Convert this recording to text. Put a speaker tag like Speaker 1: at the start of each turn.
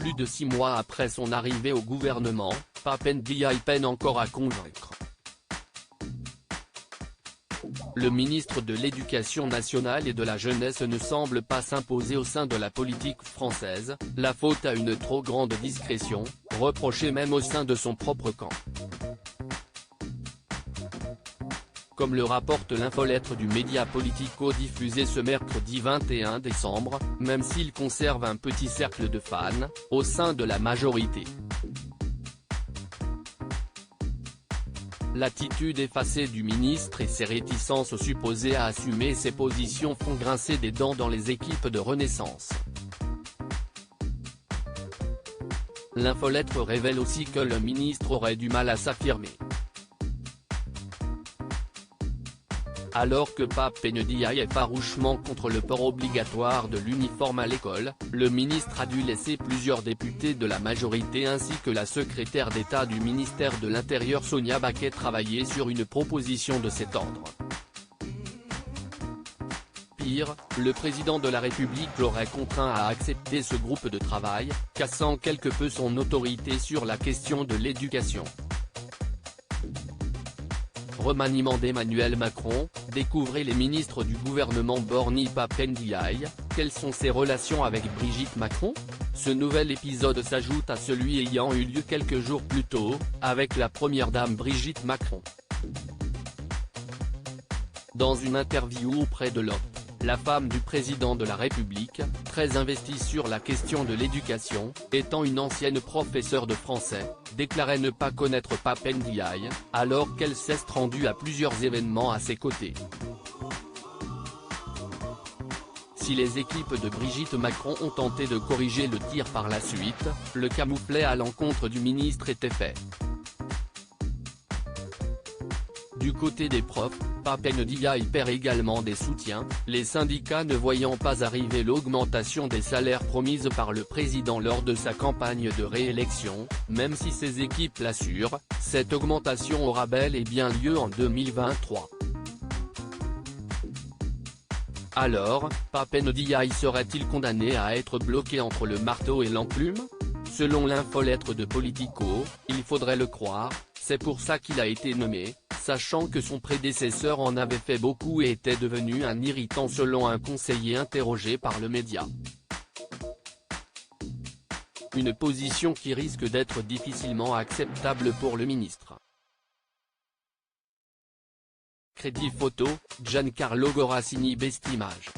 Speaker 1: Plus de 6 mois après son arrivée au gouvernement, Pape Ndiaye peine encore à convaincre. Le ministre de l'Éducation nationale et de la jeunesse ne semble pas s'imposer au sein de la politique française, la faute à une trop grande discrétion, reprochée même au sein de son propre camp. Comme le rapporte l'infolettre du média Politico diffusée ce mercredi 21 décembre, même s'il conserve un petit cercle de fans, au sein de la majorité. L'attitude effacée du ministre et ses réticences supposées à assumer ses positions font grincer des dents dans les équipes de Renaissance. L'infolettre révèle aussi que le ministre aurait du mal à s'affirmer. Alors que Pape Ndiaye est farouchement contre le port obligatoire de l'uniforme à l'école, le ministre a dû laisser plusieurs députés de la majorité ainsi que la secrétaire d'État du ministère de l'Intérieur Sonia Baquet travailler sur une proposition de cet ordre. Pire, le président de la République l'aurait contraint à accepter ce groupe de travail, cassant quelque peu son autorité sur la question de l'éducation. Remaniement d'Emmanuel Macron, découvrez les ministres du gouvernement borni Pape Ndiaye, quelles sont ses relations avec Brigitte Macron? Ce nouvel épisode s'ajoute à celui ayant eu lieu quelques jours plus tôt, avec la première dame Brigitte Macron. Dans une interview auprès de l'OP, la femme du président de la République, très investie sur la question de l'éducation, étant une ancienne professeure de français, déclarait ne pas connaître Pape Ndiaye, alors qu'elle s'est rendue à plusieurs événements à ses côtés. Si les équipes de Brigitte Macron ont tenté de corriger le tir par la suite, le camouflet à l'encontre du ministre était fait. Du côté des profs, Pape Ndiaye perd également des soutiens, les syndicats ne voyant pas arriver l'augmentation des salaires promise par le président lors de sa campagne de réélection, même si ses équipes l'assurent, cette augmentation aura bel et bien lieu en 2023. Alors, Pape Ndiaye serait-il condamné à être bloqué entre le marteau et l'enclume? Selon l'infolettre de Politico, il faudrait le croire, c'est pour ça qu'il a été nommé, sachant que son prédécesseur en avait fait beaucoup et était devenu un irritant selon un conseiller interrogé par le média. Une position qui risque d'être difficilement acceptable pour le ministre. Crédit photo, Giancarlo Gorassini Best Image.